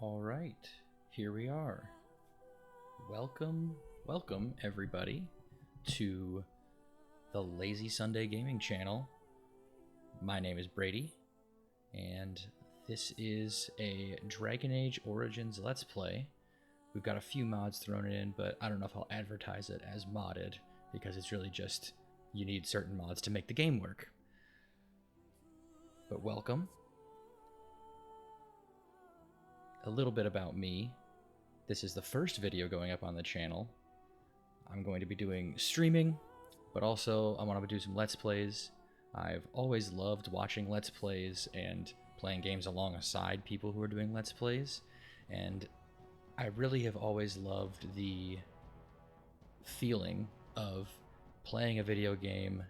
All right, here we are. Welcome everybody to the Lazy Sunday Gaming channel. My name is Brady, and this is a Dragon Age Origins Let's Play. We've got a few mods thrown in, but I don't know if I'll advertise it as modded, because it's really just you need certain mods to make the game work. But welcome. A little bit about me. This is the first video going up on the channel. I'm going to be doing streaming, but also I want to do some Let's Plays. I've always loved watching Let's Plays and playing games alongside people who are doing Let's Plays, and I really have always loved the feeling of playing a video game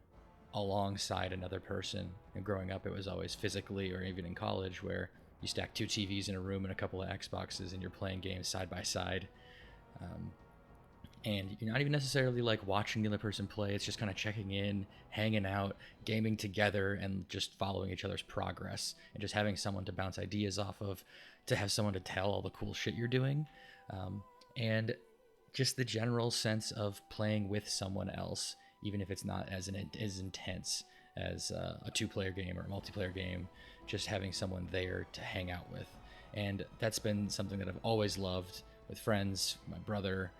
alongside another person. And growing up, it was always physically, or even in college, where you stack two TVs in a room and a couple of Xboxes and you're playing games side by side. And you're not even necessarily like watching the other person play, it's just kind of checking in, hanging out, gaming together, and just following each other's progress, and just having someone to bounce ideas off of, to have someone to tell all the cool shit you're doing. And just the general sense of playing with someone else, even if it's not as intense as a two-player game or a multiplayer game, just having someone there to hang out with. And that's been something that I've always loved with friends, my brother,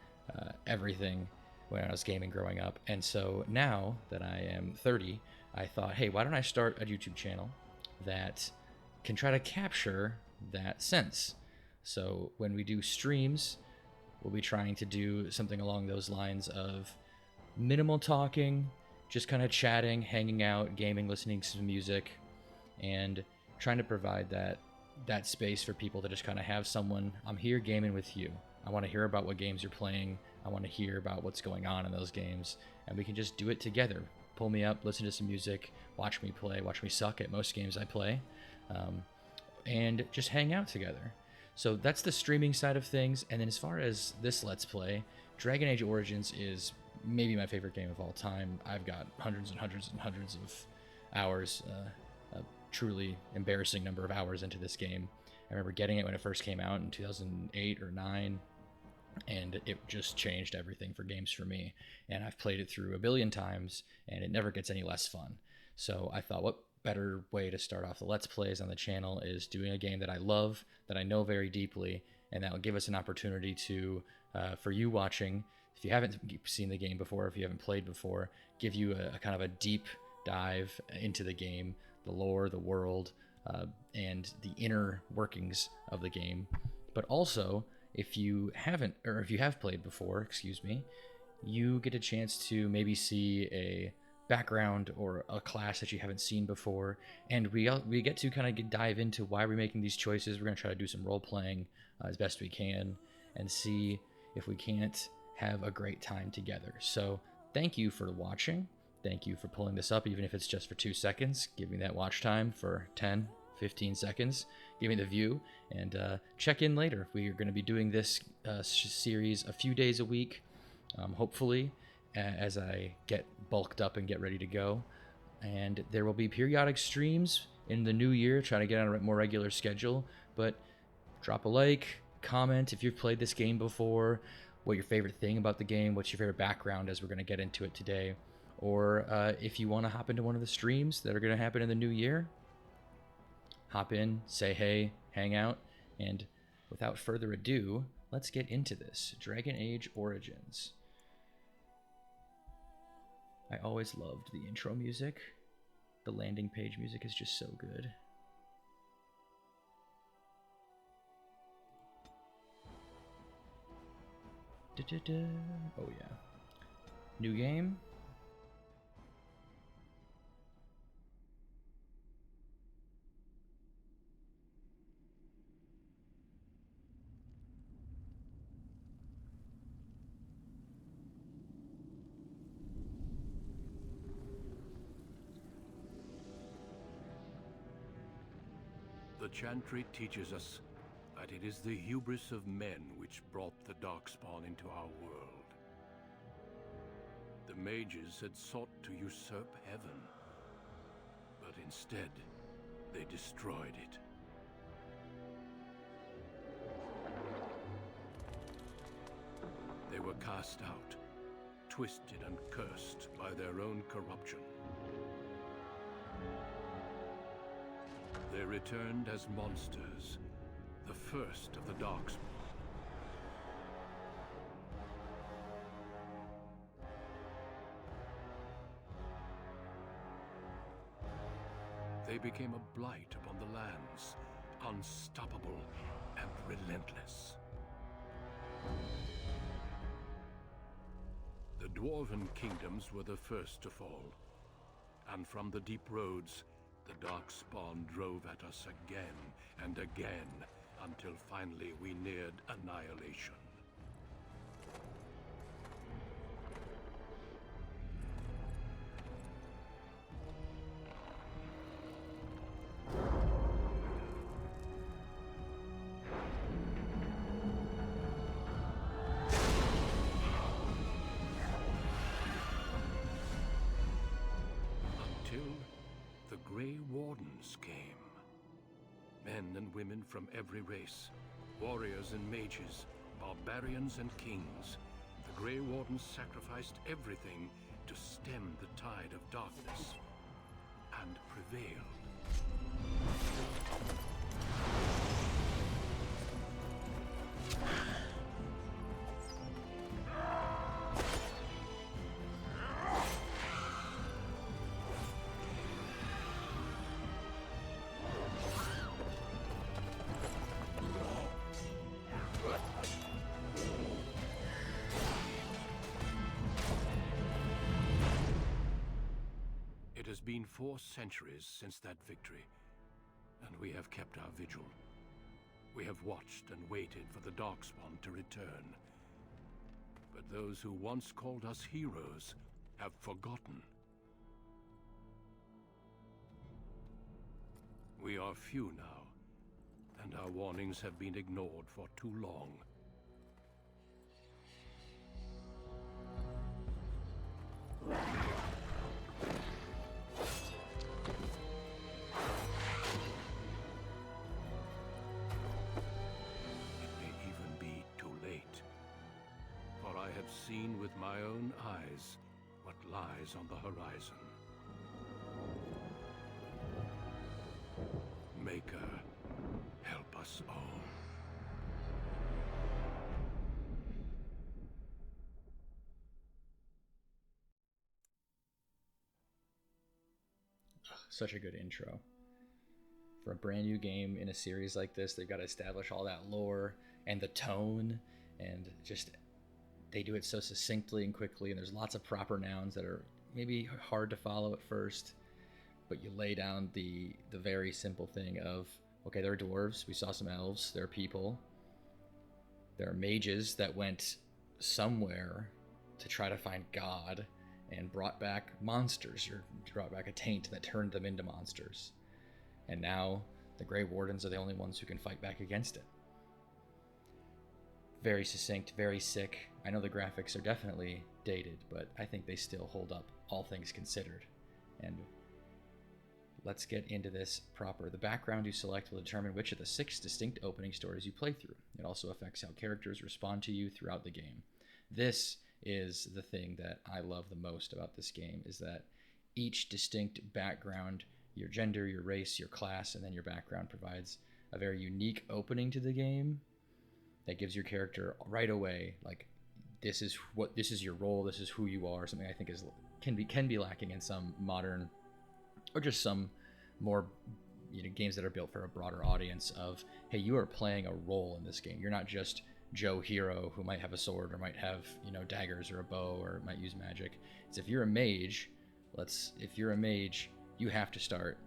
everything when I was gaming growing up. And so now that I am 30, I thought, hey, why don't I start a YouTube channel that can try to capture that sense? So when we do streams, we'll be trying to do something along those lines of minimal talking, just kind of chatting, hanging out, gaming, listening to some music, and trying to provide that space for people to just kind of have someone, I'm here gaming with you. I want to hear about what games you're playing. I want to hear about what's going on in those games, and we can just do it together. Pull me up, listen to some music, watch me play, watch me suck at most games I play, and just hang out together. So that's the streaming side of things. And then as far as this Let's Play, Dragon Age Origins is maybe my favorite game of all time. I've got hundreds and hundreds and hundreds of hours, a truly embarrassing number of hours into this game. I remember getting it when it first came out in 2008 or 9, and it just changed everything for games for me. And I've played it through a billion times, and it never gets any less fun. So I thought, what better way to start off the Let's Plays on the channel is doing a game that I love, that I know very deeply, and that will give us an opportunity to, for you watching, if you haven't seen the game before, if you haven't played before, give you a kind of a deep dive into the game, the lore, the world, and the inner workings of the game. But also, if you haven't, or if you have played before, excuse me, you get a chance to maybe see a background or a class that you haven't seen before, and we get to kind of dive into why we're making these choices. We're going to try to do some role playing as best we can and see if we can't have a great time together. So thank you for watching. Thank you for pulling this up, even if it's just for 2 seconds. Give me that watch time for 10, 15 seconds. Give me the view, and check in later. We are going to be doing this series a few days a week, hopefully, as I get bulked up and get ready to go. And there will be periodic streams in the new year, trying to get on a more regular schedule. But drop a like, comment if you've played this game before, what your favorite thing about the game, what's your favorite background, as we're going to get into it today. Or if you want to hop into one of the streams that are going to happen in the new year, hop in, say hey, hang out, and without further ado, let's get into this. Dragon Age Origins. I always loved the intro music. The landing page music is just so good. Da-da-da. Oh yeah. New game. The Chantry teaches us that it is the hubris of men which brought the Darkspawn into our world. The mages had sought to usurp heaven, but instead, they destroyed it. were cast out, twisted and cursed by their own corruption. They returned as monsters, the first of the Darkspawn. They became a blight upon the lands, unstoppable and relentless. The Dwarven kingdoms were the first to fall, and from the deep roads, the Darkspawn drove at us again and again, until finally we neared annihilation. Until the Grey Wardens came. Men and women from every race, warriors and mages, barbarians and kings. The Grey Wardens sacrificed everything to stem the tide of darkness, and prevailed. It has been 4 centuries since that victory, and we have kept our vigil. We have watched and waited for the Darkspawn to return. But those who once called us heroes have forgotten. We are few now, and our warnings have been ignored for too long. Seen with my own eyes what lies on the horizon. Maker, help us all. Such a good intro. For a brand new game in a series like this, they've got to establish all that lore and the tone, and just they do it so succinctly and quickly, and there's lots of proper nouns that are maybe hard to follow at first, but you lay down the very simple thing of, okay, there are dwarves, we saw some elves, there are people, there are mages that went somewhere to try to find God and brought back monsters, or brought back a taint that turned them into monsters. And now the Grey Wardens are the only ones who can fight back against it. Very succinct, very sick. I know the graphics are definitely dated, but I think they still hold up, all things considered. And let's get into this proper. The background you select will determine which of the 6 distinct opening stories you play through. It also affects how characters respond to you throughout the game. This is the thing that I love the most about this game, is that each distinct background, your gender, your race, your class, and then your background, provides a very unique opening to the game that gives your character right away, like, this is your role, this is who you are. Something I think can be lacking in some modern, or just some more, games that are built for a broader audience, of, hey, you are playing a role in this game. You're not just Joe Hero who might have a sword or might have, daggers or a bow or might use magic. It's, if you're a mage, you have to start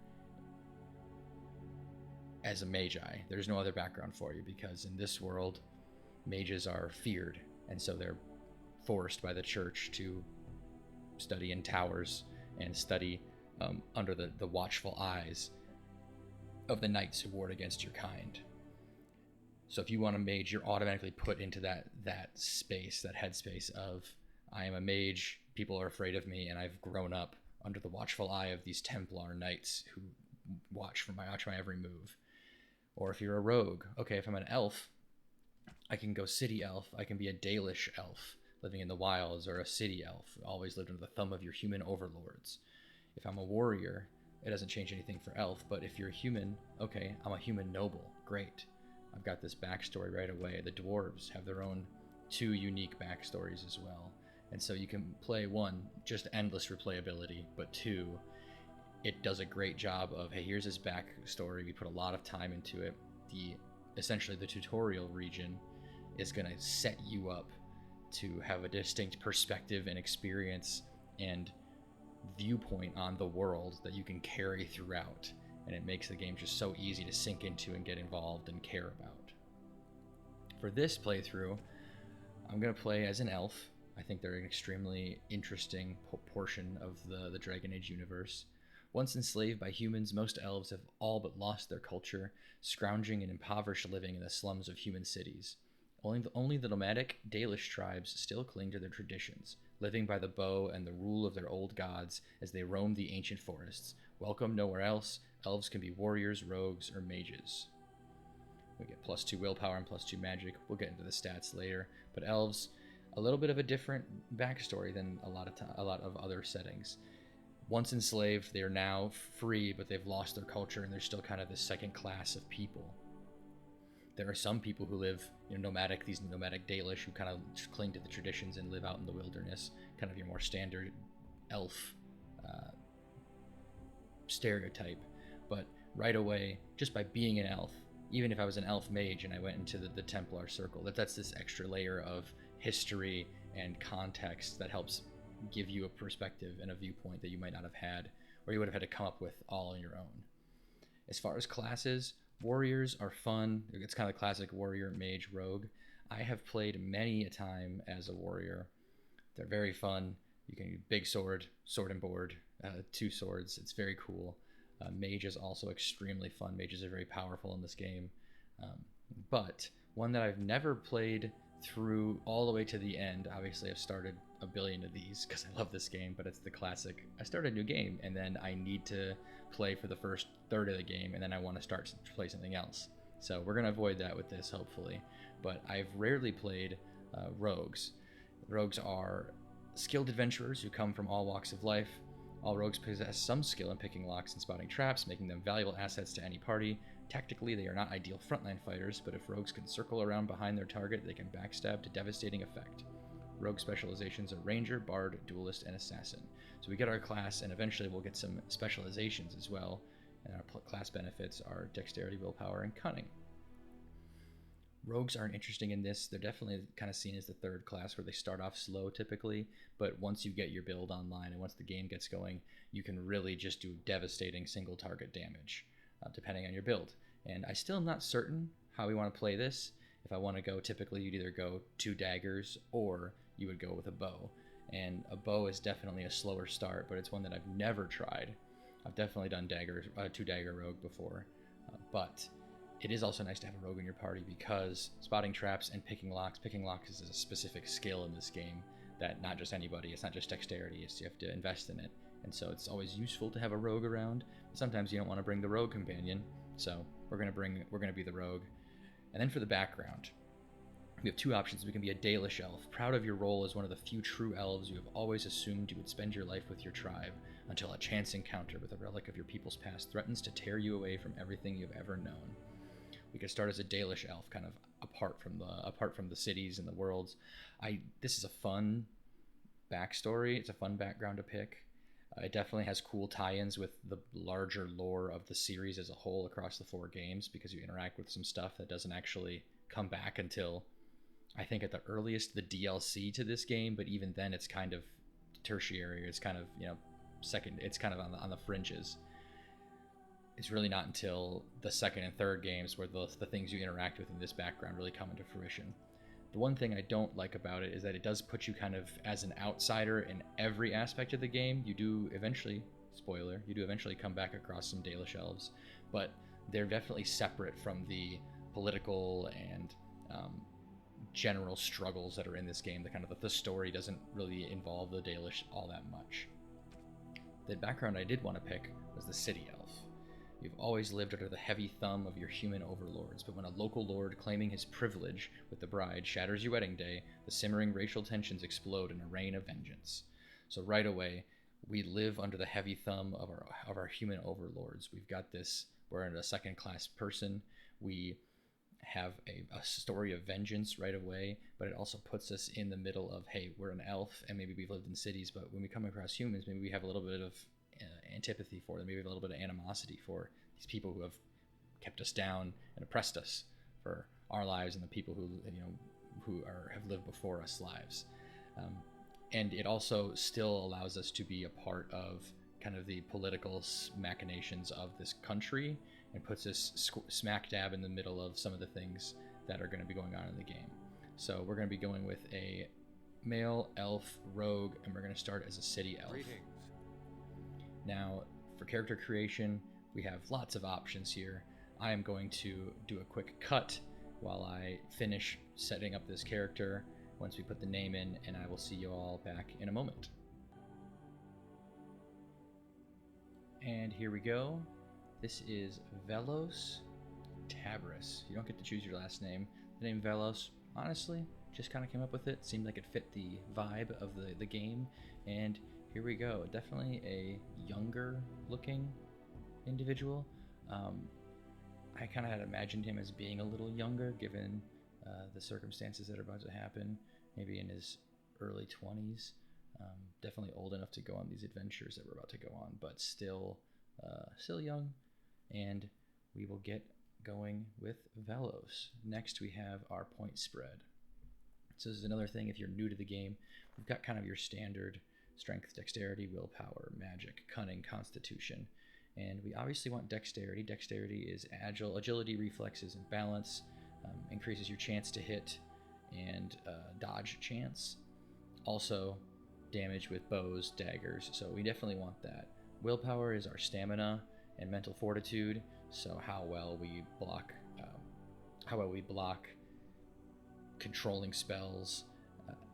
as a magi. There's no other background for you, because in this world, mages are feared, and so they're forced by the church to study in towers and study under the watchful eyes of the knights who ward against your kind. So if you want a mage, you're automatically put into that space, that headspace of, I am a mage, people are afraid of me, and I've grown up under the watchful eye of these Templar knights who watch my every move. Or if you're a rogue, okay, if I'm an elf, I can go city elf, I can be a Dalish elf, living in the wilds, or a city elf, always lived under the thumb of your human overlords. If I'm a warrior, it doesn't change anything for elf, but if you're a human, okay, I'm a human noble. Great. I've got this backstory right away. The dwarves have their own 2 unique backstories as well. And so you can play 1, just endless replayability, but 2, it does a great job of, hey, here's his backstory. We put a lot of time into it. Essentially the tutorial region is going to set you up to have a distinct perspective and experience and viewpoint on the world that you can carry throughout, and it makes the game just so easy to sink into and get involved and care about. For this playthrough, I'm going to play as an elf. I think they're an extremely interesting portion of the Dragon Age universe. Once enslaved by humans, most elves have all but lost their culture, scrounging and impoverished living in the slums of human cities. Only the nomadic Dalish tribes still cling to their traditions, living by the bow and the rule of their old gods as they roam the ancient forests. Welcome nowhere else, elves can be warriors, rogues, or mages. We get +2 willpower and +2 magic. We'll get into the stats later, but elves, a little bit of a different backstory than a lot of other settings. Once enslaved, they are now free, but they've lost their culture, and they're still kind of the second class of people. There are some people who live, nomadic, these nomadic Dalish, who kind of cling to the traditions and live out in the wilderness, kind of your more standard elf stereotype. But right away, just by being an elf, even if I was an elf mage and I went into the Templar Circle, that's this extra layer of history and context that helps give you a perspective and a viewpoint that you might not have had, or you would have had to come up with all on your own. As far as classes, warriors are fun. It's kind of the classic warrior, mage, rogue. I have played many a time as a warrior. They're very fun. You can use big sword, sword and board, 2 swords. It's very cool. Mage is also extremely fun. Mages are very powerful in this game. But one that I've never played through all the way to the end, obviously I've started a billion of these because I love this game, but it's the classic, I start a new game and then I need to play for the first third of the game and then I want to start to play something else. So we're going to avoid that with this, hopefully. But I've rarely played rogues. Rogues are skilled adventurers who come from all walks of life. All rogues possess some skill in picking locks and spotting traps, making them valuable assets to any party. Tactically, they are not ideal frontline fighters, but if rogues can circle around behind their target, they can backstab to devastating effect. Rogue specializations are Ranger, Bard, Duelist, and Assassin. So we get our class, and eventually we'll get some specializations as well, and our class benefits are Dexterity, Willpower, and Cunning. Rogues aren't interesting in this. They're definitely kind of seen as the third class where they start off slow typically, but once you get your build online and once the game gets going, you can really just do devastating single target damage, depending on your build. And I still am not certain how we want to play this. If I want to go, typically you'd either go 2 daggers or you would go with a bow. And a bow is definitely a slower start, but it's one that I've never tried. I've definitely done 2 dagger rogue before, but it is also nice to have a rogue in your party because spotting traps and picking locks is a specific skill in this game that not just anybody, it's not just dexterity, it's you have to invest in it. And so it's always useful to have a rogue around. Sometimes you don't want to bring the rogue companion, so we're going to be the rogue. And then for the background, we have 2 options. We can be a Dalish elf, proud of your role as one of the few true elves you have always assumed you would spend your life with your tribe, until a chance encounter with a relic of your people's past threatens to tear you away from everything you've ever known. We could start as a Dalish elf, kind of apart from the cities and the worlds. This is a fun backstory. It's a fun background to pick. It definitely has cool tie-ins with the larger lore of the series as a whole across the 4 games, because you interact with some stuff that doesn't actually come back until, I think at the earliest, the DLC to this game, but even then it's kind of tertiary. It's kind of, second, it's kind of on the fringes. It's really not until the 2nd and 3rd games where the things you interact with in this background really come into fruition. The one thing I don't like about it is that it does put you kind of as an outsider in every aspect of the game. You do eventually, spoiler, come back across some Dalish elves, but they're definitely separate from the political and general struggles that are in this game. The story doesn't really involve the Dalish all that much. The background I did want to pick was the city elf. You've always lived under the heavy thumb of your human overlords, but when a local lord claiming his privilege with the bride shatters your wedding day, the simmering racial tensions explode in a rain of vengeance. So right away, we live under the heavy thumb of our human overlords. We've got this. We're a second-class person. We have a story of vengeance right away, but it also puts us in the middle of, hey, we're an elf, and maybe we've lived in cities, but when we come across humans, maybe we have a little bit of antipathy for them, maybe we have a little bit of animosity for these people who have kept us down and oppressed us for our lives and the people who have lived before us lives. And it also still allows us to be a part of kind of the political machinations of this country and puts us smack dab in the middle of some of the things that are going to be going on in the game. So we're going to be going with a male elf rogue, and we're going to start as a city elf. Greetings. Now, for character creation, we have lots of options here. I am going to do a quick cut while I finish setting up this character once we put the name in, and I will see you all back in a moment. And here we go. This is Velos Tabris. You don't get to choose your last name. The name Velos, honestly, just kind of came up with it. Seemed like it fit the vibe of the game. And here we go. Definitely a younger looking individual. I kind of had imagined him as being a little younger given the circumstances that are about to happen. Maybe in his early 20s. Definitely old enough to go on these adventures that we're about to go on, but still young. And we will get going with Velos. Next we have our point spread. So this is another thing, if you're new to the game, we've got kind of your standard strength, dexterity, willpower, magic, cunning, constitution. And we obviously want dexterity. Dexterity is agility, reflexes, and balance. Increases your chance to hit and dodge chance. Also damage with bows, daggers, so we definitely want that. Willpower is our stamina and mental fortitude, so how well we block controlling spells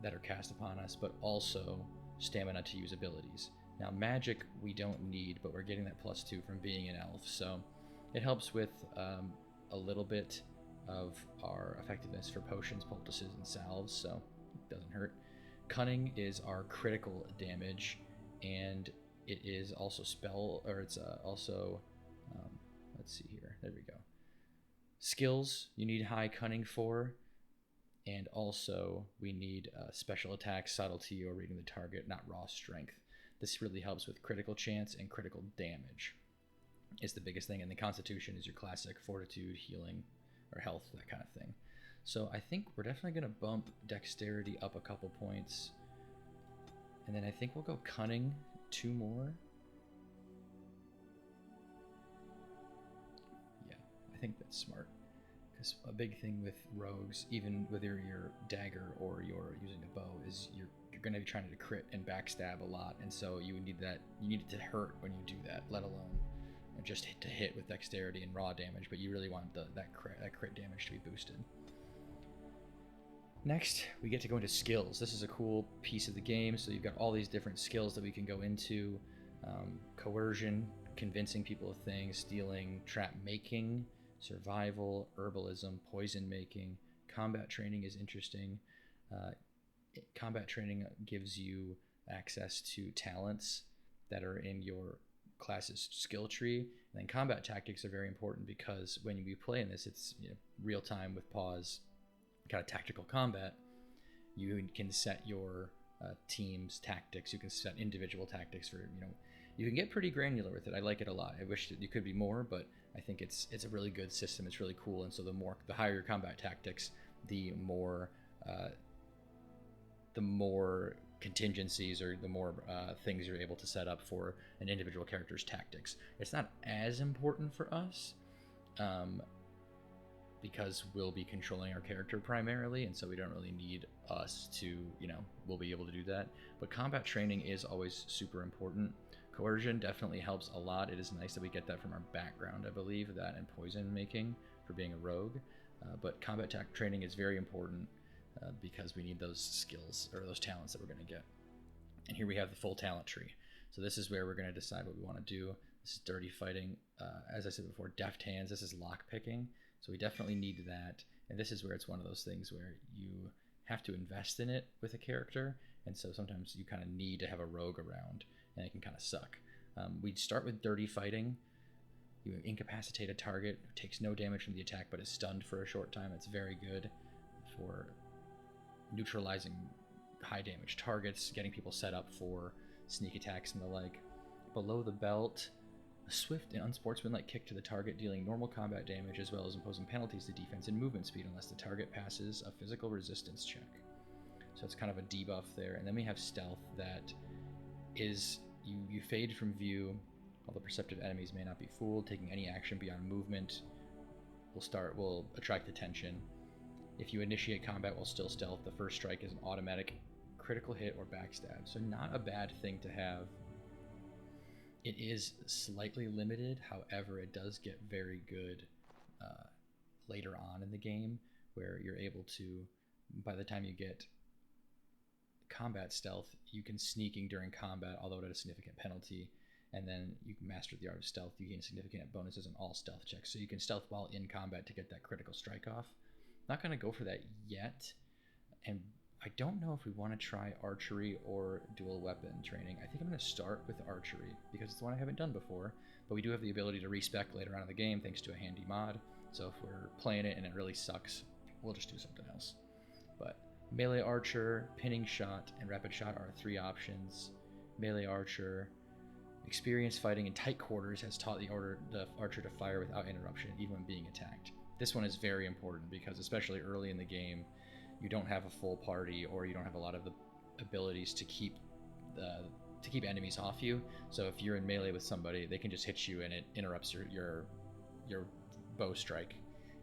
that are cast upon us, but also stamina to use abilities. Now magic we don't need, but we're getting that +2 from being an elf, so it helps with a little bit of our effectiveness for potions, poultices, and salves, so it doesn't hurt. Cunning is our critical damage, and it is also let's see here. There we go. Skills you need high cunning for, and also we need special attack, subtlety, or reading the target, not raw strength. This really helps with critical chance and critical damage. It's the biggest thing, and the constitution is your classic fortitude, healing, or health, that kind of thing. So I think we're definitely going to bump dexterity up a couple points. And then I think we'll go cunning 2 more. Yeah, I think that's smart. Because a big thing with rogues, even whether you're dagger or you're using a bow, is you're going to be trying to crit and backstab a lot. And so you need it to hurt when you do that, let alone just to hit with dexterity and raw damage. But you really want that crit damage to be boosted. Next, we get to go into skills. This is a cool piece of the game. So you've got all these different skills that we can go into. Coercion, convincing people of things, stealing, trap making, survival, herbalism, poison making. Combat training is interesting. Combat training gives you access to talents that are in your class's skill tree. And then combat tactics are very important because when you play in this, it's real time with pause, kind of tactical combat. You can set your team's tactics. You can set individual tactics for you can get pretty granular with it. I like it a lot. I wish that you could be more, but I think it's a really good system. It's really cool. And so the higher your combat tactics, the more contingencies or the more things you're able to set up for an individual character's tactics. It's not as important for us because we'll be controlling our character primarily, and so we don't really need us to, we'll be able to do that. But combat training is always super important. Coercion definitely helps a lot. It is nice that we get that from our background, I believe, that and poison making for being a rogue. But combat training is very important because we need those skills or those talents that we're going to get. And here we have the full talent tree. So this is where we're going to decide what we want to do. This is dirty fighting. As I said before, deft hands. This is lock picking. So we definitely need that. And this is where it's one of those things where you have to invest in it with a character. And so sometimes you kind of need to have a rogue around, and it can kind of suck. We'd start with dirty fighting. You incapacitate a target who takes no damage from the attack but is stunned for a short time. It's very good for neutralizing high damage targets, getting people set up for sneak attacks and the like. Below the belt, a swift and unsportsmanlike kick to the target, dealing normal combat damage as well as imposing penalties to defense and movement speed unless the target passes a physical resistance check. So it's kind of a debuff there. And then we have stealth that is you fade from view. Although perceptive enemies may not be fooled, taking any action beyond movement will attract attention. If you initiate combat while still stealth, the first strike is an automatic critical hit or backstab. So not a bad thing to have. It is slightly limited, however, it does get very good later on in the game, where you're able to, by the time you get combat stealth, you can sneaking during combat, although at a significant penalty, and then you can master the art of stealth. You gain significant bonuses on all stealth checks, so you can stealth while in combat to get that critical strike off. Not going to go for that yet, and I don't know if we want to try archery or dual weapon training. I think I'm going to start with archery because it's the one I haven't done before, but we do have the ability to respec later on in the game thanks to a handy mod. So if we're playing it and it really sucks, we'll just do something else. But melee archer, pinning shot, and rapid shot are 3 options. Melee archer, experience fighting in tight quarters, has taught the archer to fire without interruption even when being attacked. This one is very important because especially early in the game, you don't have a full party or you don't have a lot of the abilities to keep enemies off you. So if you're in melee with somebody, they can just hit you and it interrupts your bow strike,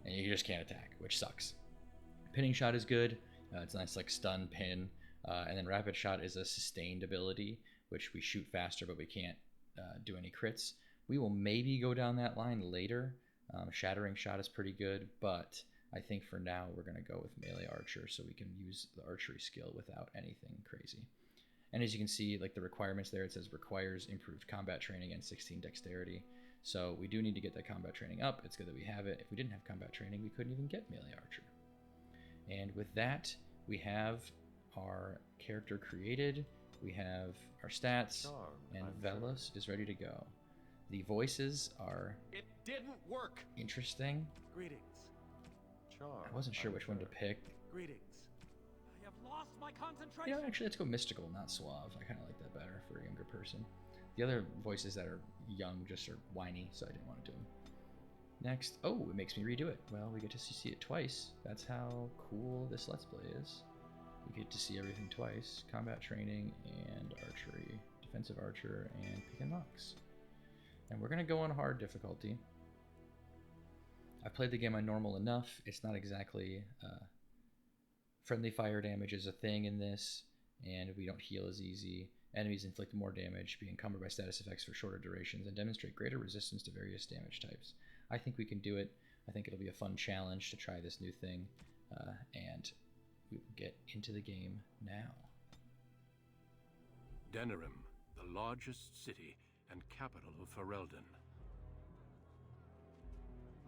and you just can't attack, which sucks. Pinning shot is good. It's a nice like stun pin, and then rapid shot is a sustained ability, which we shoot faster, but we can't do any crits. We will maybe go down that line later. Shattering shot is pretty good, but I think for now we're going to go with melee archer so we can use the archery skill without anything crazy. And as you can see, like the requirements there, it says requires improved combat training and 16 dexterity. So we do need to get that combat training up. It's good that we have it. If we didn't have combat training, we couldn't even get melee archer. And with that, we have our character created. We have our stats, and Velos is ready to go. The voices are It didn't work. interesting. Greetings. I wasn't sure which one to pick. Greetings. I have lost my concentration. You know, actually, let's go mystical, not suave. I kind of like that better for a younger person. The other voices that are young just are whiny, so I didn't want to do them. Next, oh, it makes me redo it. Well, we get to see it twice. That's how cool this Let's Play is. We get to see everything twice. Combat training and archery. Defensive archer and pick and locks. And we're going to go on hard difficulty. I've played the game on normal enough. It's not exactly... friendly fire damage is a thing in this, and we don't heal as easy. Enemies inflict more damage, be encumbered by status effects for shorter durations, and demonstrate greater resistance to various damage types. I think we can do it. I think it'll be a fun challenge to try this new thing, and we will get into the game now. Denerim, the largest city and capital of Ferelden.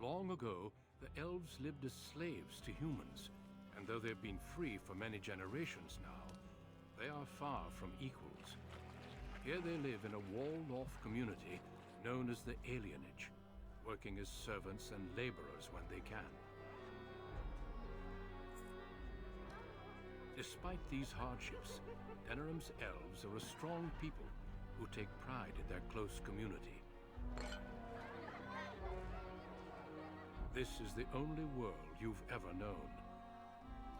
Long ago, the elves lived as slaves to humans, and though they've been free for many generations now, they are far from equals. Here they live in a walled-off community known as the Alienage, working as servants and laborers when they can. Despite these hardships, Denerim's elves are a strong people who take pride in their close community. This is the only world you've ever known.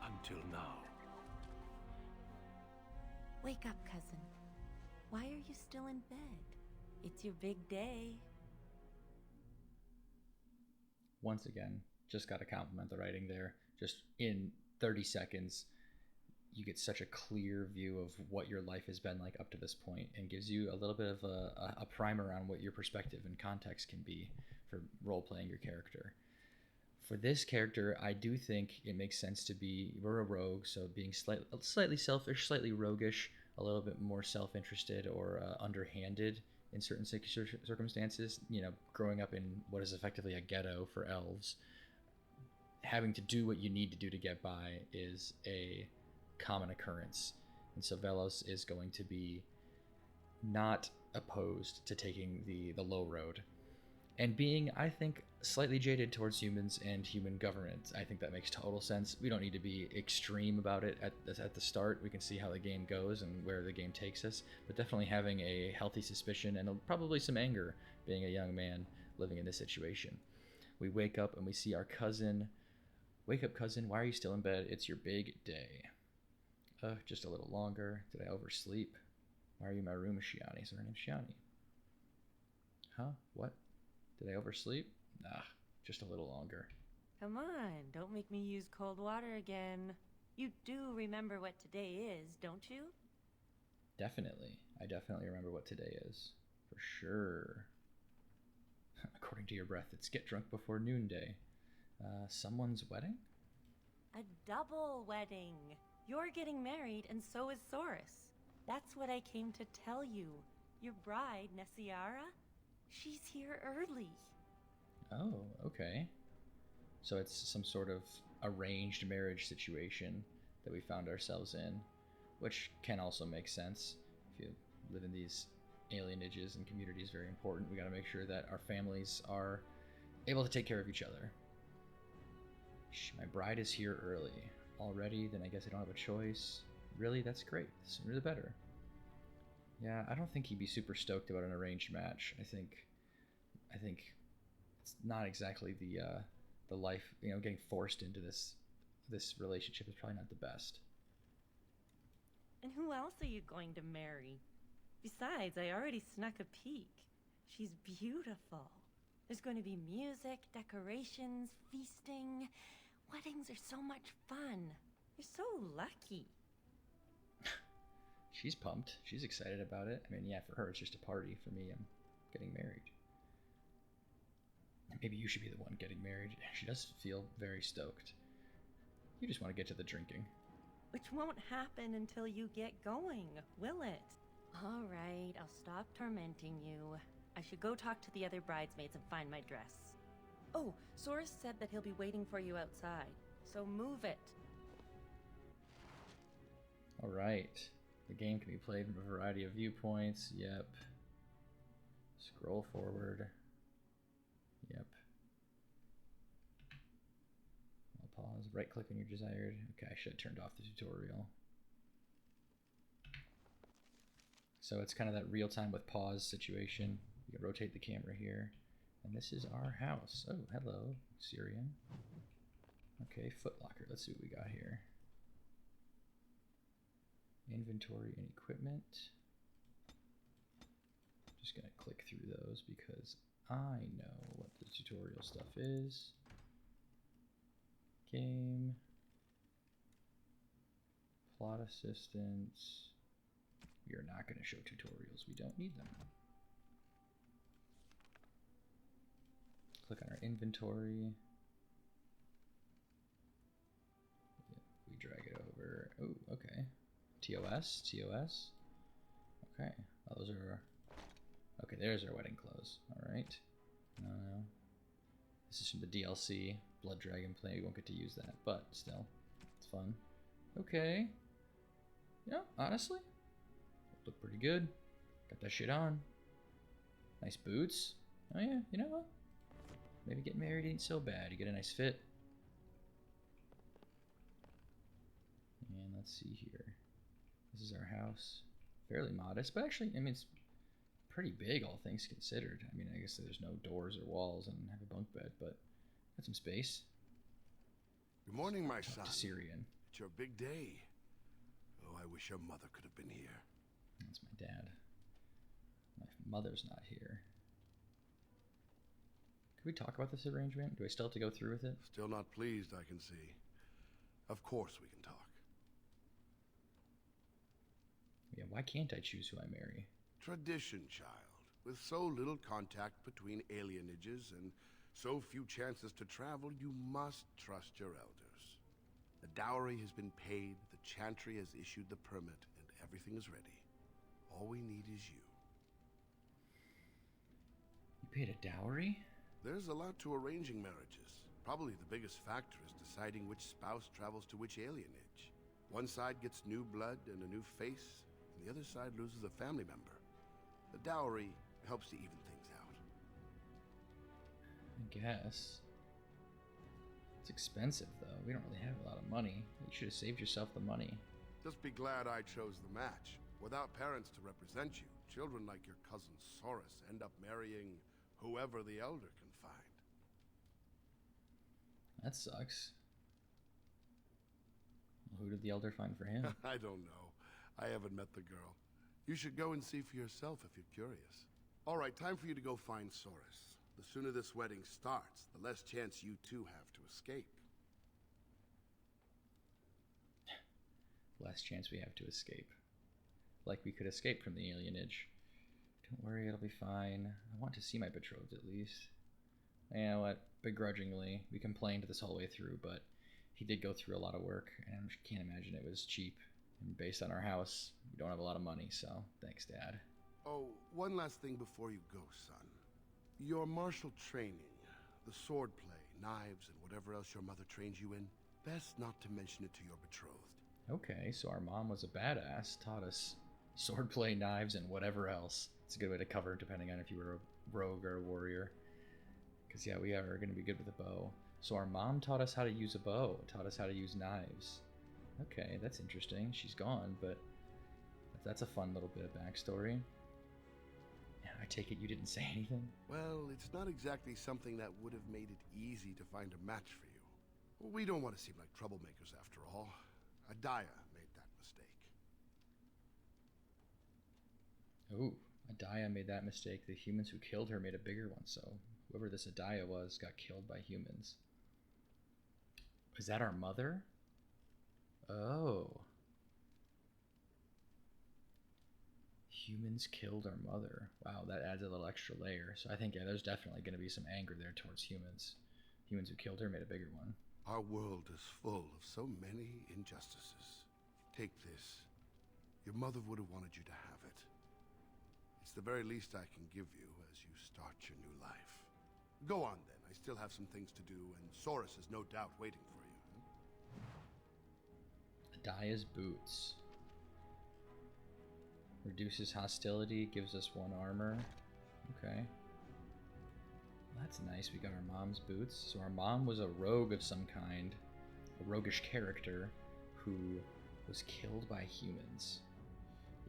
Until now. Wake up, cousin. Why are you still in bed? It's your big day. Once again, just got to compliment the writing there. Just in 30 seconds, you get such a clear view of what your life has been like up to this point, and gives you a little bit of a primer on what your perspective and context can be for role-playing your character. For this character, I do think it makes sense to be, we're a rogue, so being slightly selfish, slightly roguish, a little bit more self-interested or underhanded in certain circumstances. You know, growing up in what is effectively a ghetto for elves, having to do what you need to do to get by is a common occurrence. And so Velos is going to be not opposed to taking the low road. And being, I think, slightly jaded towards humans and human government, I think that makes total sense. We don't need to be extreme about it at the start. We can see how the game goes and where the game takes us. But definitely having a healthy suspicion and probably some anger being a young man living in this situation. We wake up and we see our cousin. Wake up, cousin. Why are you still in bed? It's your big day. Just a little longer. Did I oversleep? Why are you in my room, Shiani? So her name's Shiani. Huh? What? Did I oversleep? Nah, just a little longer. Come on, don't make me use cold water again. You do remember what today is, don't you? Definitely. I definitely remember what today is. For sure. According to your breath, it's get drunk before noonday. Someone's wedding? A double wedding. You're getting married, and so is Saurus. That's what I came to tell you. Your bride, Nessiara, she's here early. Oh, okay. So it's some sort of arranged marriage situation that we found ourselves in, which can also make sense. If you live in these alienages and communities, very important. We got to make sure that our families are able to take care of each other. My bride is here early. Already? Then I guess I don't have a choice. Really? That's great. The sooner the better. Yeah, I don't think he'd be super stoked about an arranged match. I think it's not exactly the life, you know, getting forced into this relationship is probably not the best. And who else are you going to marry? Besides, I already snuck a peek. She's beautiful. There's going to be music, decorations, feasting. Weddings are so much fun. You're so lucky. She's pumped. She's excited about it. I mean, yeah, for her, it's just a party. For me, I'm getting married. Maybe you should be the one getting married. She does feel very stoked. You just want to get to the drinking. Which won't happen until you get going, will it? All right, I'll stop tormenting you. I should go talk to the other bridesmaids and find my dress. Oh, Saurus said that he'll be waiting for you outside, so move it. All right. The game can be played from a variety of viewpoints. Yep. Scroll forward. Yep. I'll pause. Right click on your desired. Okay, I should have turned off the tutorial. So it's kind of that real time with pause situation. You can rotate the camera here. And this is our house. Oh, hello, Syrian. Okay, Footlocker. Let's see what we got here. Inventory and equipment. Just gonna click through those because I know what the tutorial stuff is. Game. Plot assistance. We are not going to show tutorials. We don't need them. Click on our inventory. Yep, we drag it over. Oh, okay. TOS, TOS. Okay. Oh, those are. Okay, there's our wedding clothes. All right. This is from the DLC. Blood Dragon play. We won't get to use that, but still, it's fun. Okay. Yeah, honestly, look pretty good. Got that shit on. Nice boots. Oh yeah, you know what? Maybe getting married ain't so bad. You get a nice fit. And let's see here. This is our house. Fairly modest, but actually, I mean, it's pretty big, all things considered. I mean, I guess there's no doors or walls and have a bunk bed, but got some space. Good morning, my son. Syrian. It's your big day. Oh, I wish your mother could have been here. That's my dad. My mother's not here. Could we talk about this arrangement? Do I still have to go through with it? Still not pleased, I can see. Of course we can talk. Yeah, why can't I choose who I marry? Tradition, child. With so little contact between alienages and so few chances to travel, you must trust your elders. The dowry has been paid, the chantry has issued the permit, and everything is ready. All we need is you. paid a dowry? There's a lot to arranging marriages. Probably the biggest factor is deciding which spouse travels to which alienage. One side gets new blood and a new face, and the other side loses a family member. The dowry helps to even things out. I guess. It's expensive, though. We don't really have a lot of money. You should have saved yourself the money. Just be glad I chose the match. Without parents to represent you, children like your cousin Soros end up marrying whoever the elder can find. That sucks. Who did the elder find for him? I don't know. I haven't met the girl. You should go and see for yourself if you're curious. All right, time for you to go find Soros. The sooner this wedding starts, the less chance you two have to escape. Last chance we have to escape. Like we could escape from the alienage. Don't worry, it'll be fine. I want to see my betrothed at least. You know what? Begrudgingly, we complained this whole way through, but he did go through a lot of work, and I can't imagine it was cheap. And based on our house, we don't have a lot of money, so thanks, Dad. Oh, one last thing before you go, son. Your martial training, the swordplay, knives, and whatever else your mother trained you in, best not to mention it to your betrothed. Okay, so our mom was a badass, taught us swordplay, knives, and whatever else. It's a good way to cover it, depending on if you were a rogue or a warrior. Because, yeah, we are going to be good with a bow. So our mom taught us how to use a bow, taught us how to use knives. Okay, that's interesting. She's gone, but that's a fun little bit of backstory. Yeah, I take it you didn't say anything? Well, it's not exactly something that would have made it easy to find a match for you. We don't want to seem like troublemakers after all. Adaya made that mistake. Ooh, Adaya made that mistake. The humans who killed her made a bigger one, so whoever this Adaya was got killed by humans. Is that our mother? Oh. Humans killed our mother. Wow, that adds a little extra layer. So I think, yeah, there's definitely going to be some anger there towards humans. Humans who killed her made a bigger one. Our world is full of so many injustices. Take this. Your mother would have wanted you to have it. It's the very least I can give you as you start your new life. Go on then. I still have some things to do, and Soros is no doubt waiting for you. Adaya's boots. Reduces hostility, gives us 1 armor. Okay. That's nice. We got our mom's boots. So our mom was a rogue of some kind, a roguish character who was killed by humans.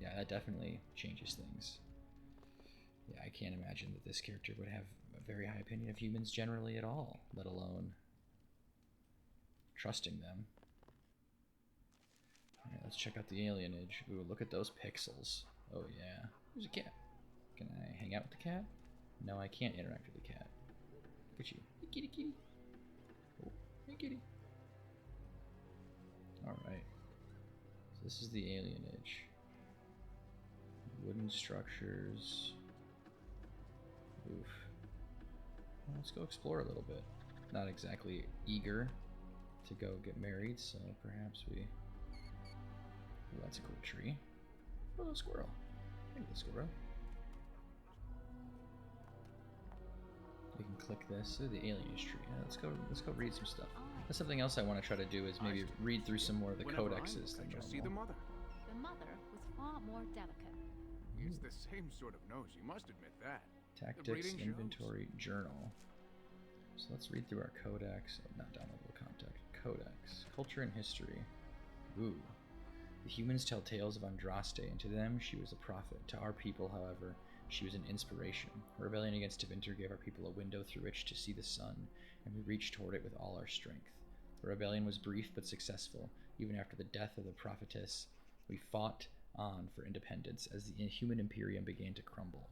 Yeah, that definitely changes things. Yeah, I can't imagine that this character would have a very high opinion of humans generally at all, let alone trusting them. Alright, let's check out the alienage. Ooh, look at those pixels. Oh yeah. There's a cat. Can I hang out with the cat? No, I can't interact with the cat. Look at you. Hey, kitty, kitty. Oh, hey, kitty. Alright. So this is the alienage. Wooden structures. Oof. Well, let's go explore a little bit. Not exactly eager to go get married, so perhaps we... Ooh, that's a cool tree. Oh, little squirrel. Hey, little squirrel. We can click this. Oh, the alienage tree. Yeah, let's go read some stuff. That's something else I want to try to do is maybe read through some more of the codexes than just see the normal. mother. The mother was far more delicate. It's the same sort of nose, you must admit that. Tactics, breeding shows. inventory, journal. So let's read through our codex. Oh, not downloadable content. Codex. Culture and history. Ooh. The humans tell tales of Andraste, and to them she was a prophet. To our people, however, she was an inspiration. Her rebellion against Tevinter gave our people a window through which to see the sun, and we reached toward it with all our strength. The rebellion was brief but successful. Even after the death of the prophetess, we fought on for independence as the human Imperium began to crumble.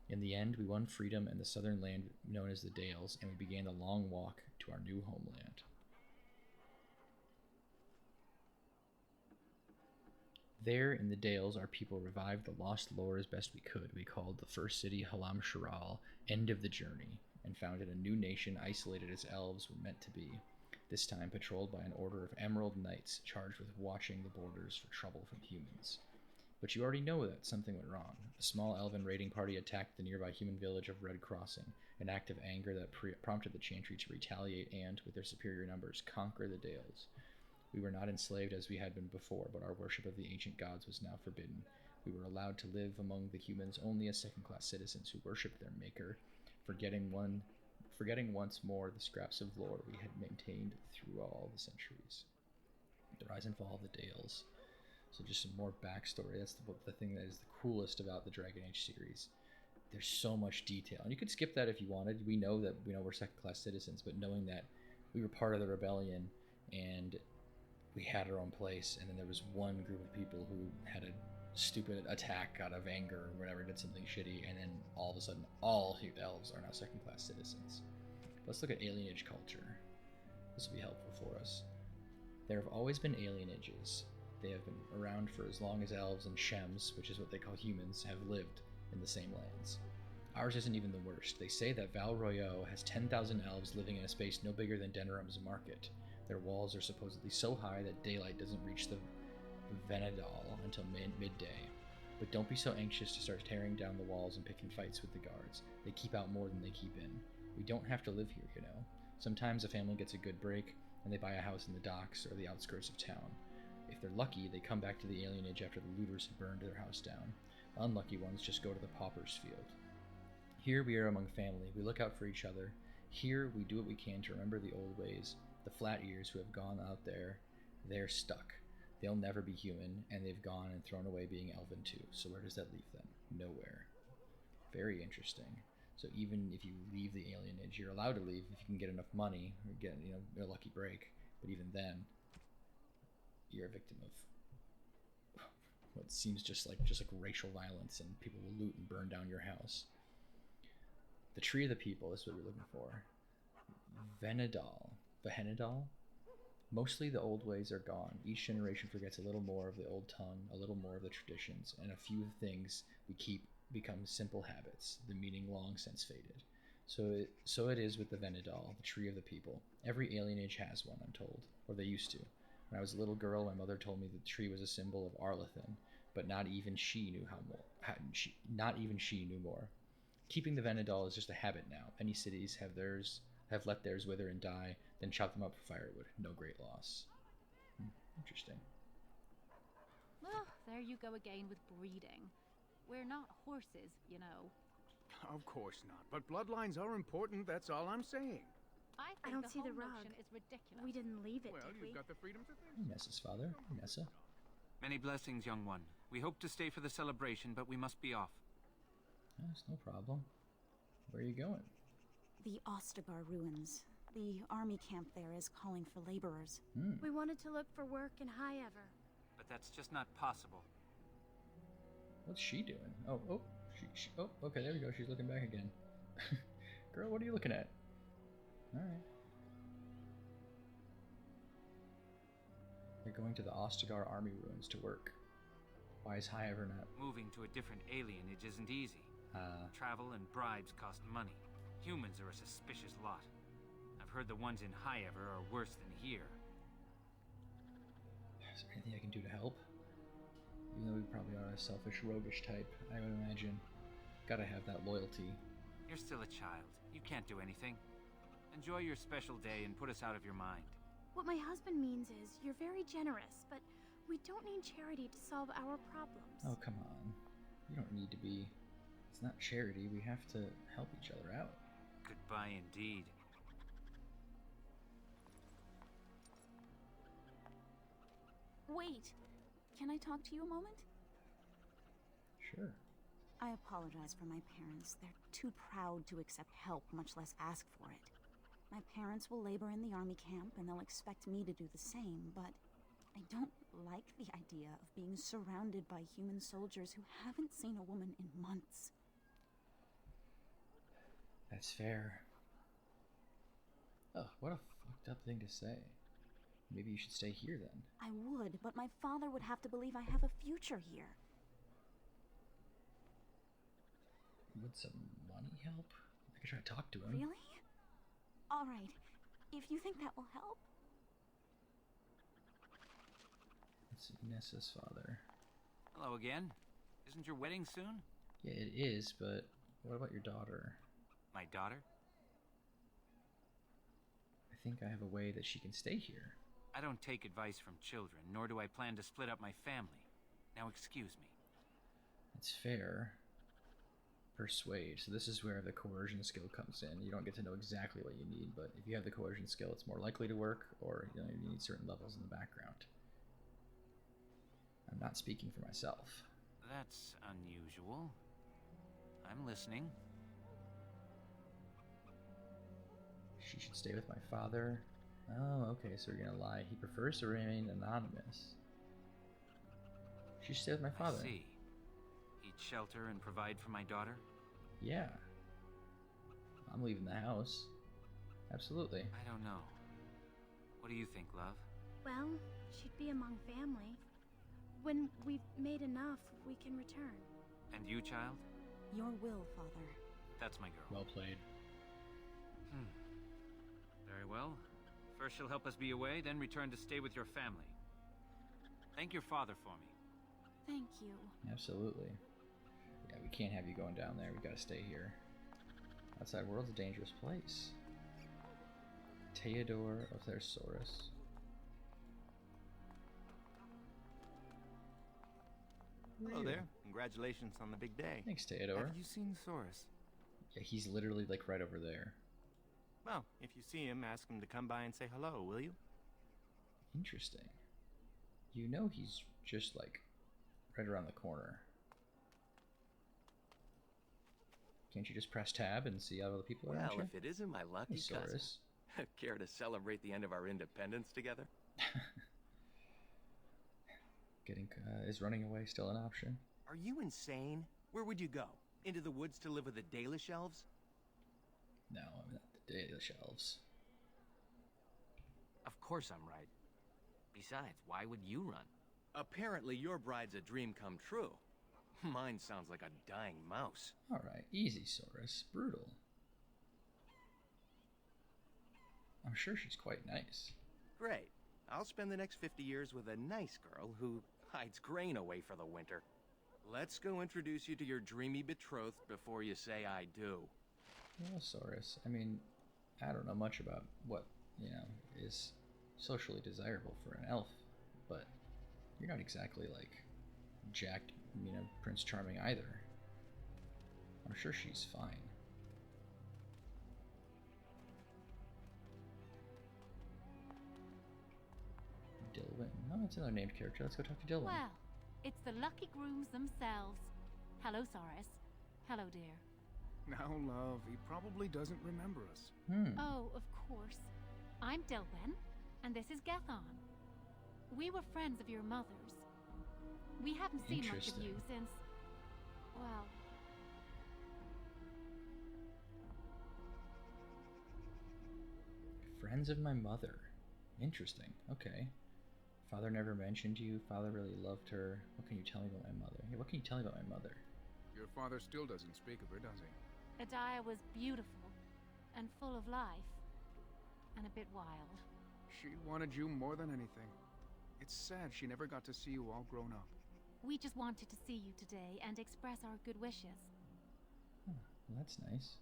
In the end, we won freedom in the southern land known as the Dales, and we began the long walk to our new homeland. There, in the Dales, our people revived the lost lore as best we could. We called the first city Halam Sharal, End of the Journey, and founded a new nation isolated as elves were meant to be, this time patrolled by an order of Emerald Knights charged with watching the borders for trouble from humans. But you already know that something went wrong. A small elven raiding party attacked the nearby human village of Red Crossing, an act of anger that prompted the Chantry to retaliate and, with their superior numbers, conquer the Dales. We were not enslaved as we had been before, but our worship of the ancient gods was now forbidden. We were allowed to live among the humans only as second-class citizens who worshipped their maker, forgetting once more the scraps of lore we had maintained through all the centuries. The rise and fall of the Dales. So just some more backstory. That's the thing that is the coolest about the Dragon Age series. There's so much detail. And you could skip that if you wanted. We know that we're second-class citizens, but knowing that we were part of the rebellion and we had our own place, and then there was one group of people who had a stupid attack out of anger or whatever, did something shitty, and then all of a sudden all elves are now second-class citizens. Let's look at alienage culture. This will be helpful for us. There have always been alienages. They have been around for as long as elves and shems, which is what they call humans, have lived in the same lands. Ours isn't even the worst. They say that Val Royeaux has 10,000 elves living in a space no bigger than Denerim's market. Their walls are supposedly so high that daylight doesn't reach the Venedal until midday. But don't be so anxious to start tearing down the walls and picking fights with the guards. They keep out more than they keep in. We don't have to live here, you know. Sometimes a family gets a good break, and they buy a house in the docks or the outskirts of town. If they're lucky, they come back to the alienage after the looters have burned their house down. Unlucky ones just go to the pauper's field. Here we are among family. We look out for each other. Here we do what we can to remember the old ways. The flat ears who have gone out there, they're stuck. They'll never be human, and they've gone and thrown away being elven too. So where does that leave them? Nowhere. Very interesting. So even if you leave the alienage, you're allowed to leave if you can get enough money or get a lucky break. But even then, you're a victim of what seems just like racial violence, and people will loot and burn down your house. The Tree of the People is what we're looking for. Venedal? Mostly the old ways are gone. Each generation forgets a little more of the old tongue, a little more of the traditions, and a few things we keep become simple habits, the meaning long since faded. So it is with the Venedal, the Tree of the People. Every alienage has one, I'm told, or they used to. When I was a little girl, my mother told me the tree was a symbol of Arlathan, but not even she knew more. Keeping the Venedal is just a habit now. Many cities have let theirs wither and die, then chop them up for firewood. No great loss. Interesting. Oh, there you go again with breeding. We're not horses, you know. Of course not, but bloodlines are important, that's all I'm saying. I think don't the see the whole rug. notion is ridiculous. We didn't leave it, Well, did we? you've got the freedom to think. Nessa's father. Nessa. Many blessings, young one. We hope to stay for the celebration, but we must be off. That's no problem. Where are you going? The Ostagar ruins. The army camp there is calling for laborers. We wanted to look for work in High Ever. But that's just not possible. What's she doing? Oh, okay, there we go. She's looking back again. Girl, what are you looking at? Alright. They're going to the Ostagar army ruins to work. Why is High Ever not? Moving to a different alienage isn't easy. Travel and bribes cost money. Humans are a suspicious lot. I've heard the ones in High Ever are worse than here. Is there anything I can do to help? Even though we probably are a selfish, roguish type, I would imagine. Gotta have that loyalty. You're still a child. You can't do anything. Enjoy your special day and put us out of your mind. What my husband means is you're very generous, but we don't need charity to solve our problems. Oh, come on. You don't need to be. It's not charity. We have to help each other out. Goodbye indeed. Wait! Can I talk to you a moment? Sure. I apologize for my parents. They're too proud to accept help, much less ask for it. My parents will labor in the army camp, and they'll expect me to do the same, but I don't like the idea of being surrounded by human soldiers who haven't seen a woman in months. That's fair. Oh, what a fucked up thing to say. Maybe you should stay here then. I would, but my father would have to believe I have a future here. Would some money help? I could try to talk to him. Really? All right. If you think that will help. Let's see, Nessa's father. Hello again. Isn't your wedding soon? Yeah, it is, but what about your daughter? My daughter? I think I have a way that she can stay here. I don't take advice from children, nor do I plan to split up my family. Now excuse me. It's fair. Persuade. So this is where the coercion skill comes in. You don't get to know exactly what you need, but if you have the coercion skill, it's more likely to work, or you need certain levels in the background. I'm not speaking for myself. That's unusual. I'm listening. She should stay with my father. Oh, okay, so you're gonna lie. He prefers to remain anonymous. She should stay with my father. I see. He'd shelter and provide for my daughter? Yeah. I'm leaving the house. Absolutely. I don't know. What do you think, love? Well, she'd be among family. When we've made enough, we can return. And you, child? Your will, Father. That's my girl. Well played. Very well. First she'll help us be away, then return to stay with your family. Thank your father for me. Thank you. Absolutely. Yeah, we can't have you going down there. We gotta stay here. Outside world's a dangerous place. Theodore of Thesaurus. Hello there. Congratulations on the big day. Thanks, Theodore. Have you seen Saurus? Yeah, he's literally like right over there. Well, if you see him, ask him to come by and say hello, will you? Interesting. You know he's just like right around the corner. Can't you just press tab and see all the people around you? Well, if it isn't my lucky cousin. Saurus. Care to celebrate the end of our independence together? Getting is running away still an option? Are you insane? Where would you go? Into the woods to live with the Dalish elves? No, I'm not the Dalish elves. Of course I'm right. Besides, why would you run? Apparently your bride's a dream come true. Mine sounds like a dying mouse. Alright, easy, Saurus. Brutal. I'm sure she's quite nice. Great. I'll spend the next 50 years with a nice girl who hides grain away for the winter. Let's go introduce you to your dreamy betrothed before you say I do. Well, Saurus, I mean, I don't know much about what, is socially desirable for an elf, but you're not exactly like Jack, Prince Charming either. I'm sure she's fine. Dilwyn. No, it's another named character. Let's go talk to Dilwyn. Well, it's the lucky grooms themselves. Hello, Saurus. Hello, dear. Now, love, he probably doesn't remember us. Oh, of course. I'm Dilwyn, and this is Gethon. We were friends of your mother's. We haven't seen much of you since... well... Friends of my mother. Interesting. Okay. Father never mentioned you. Father really loved her. What can you tell me about my mother? Hey, what can you tell me about my mother? Your father still doesn't speak of her, does he? Adia was beautiful, and full of life, and a bit wild. She wanted you more than anything. It's sad she never got to see you all grown up. We just wanted to see you today and express our good wishes. Huh, well, that's nice.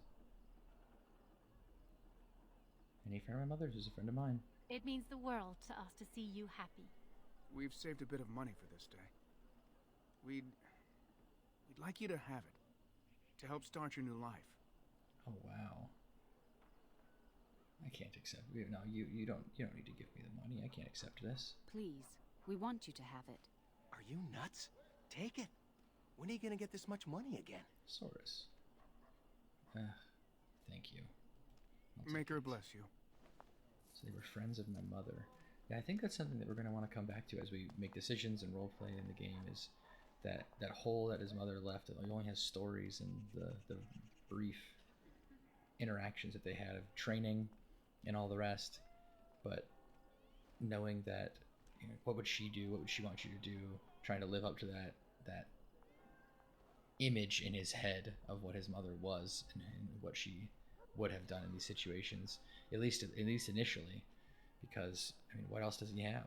Any friend of my mother's is a friend of mine. It means the world to us to see you happy. We've saved a bit of money for this day. We'd like you to have it. To help start your new life. Oh, wow. I can't accept. No, you don't need to give me the money. I can't accept this. Please, we want you to have it. Are you nuts? Take it. When are you gonna get this much money again? Saurus. Thank you. Make her bless you. So they were friends of my mother. Yeah, I think that's something that we're going to want to come back to as we make decisions and roleplay in the game, is that hole that his mother left. He only has stories and the brief interactions that they had of training and all the rest, but knowing that, what would she do, what would she want you to do, trying to live up to that image in his head of what his mother was and what she would have done in these situations, at least initially, because what else does he have?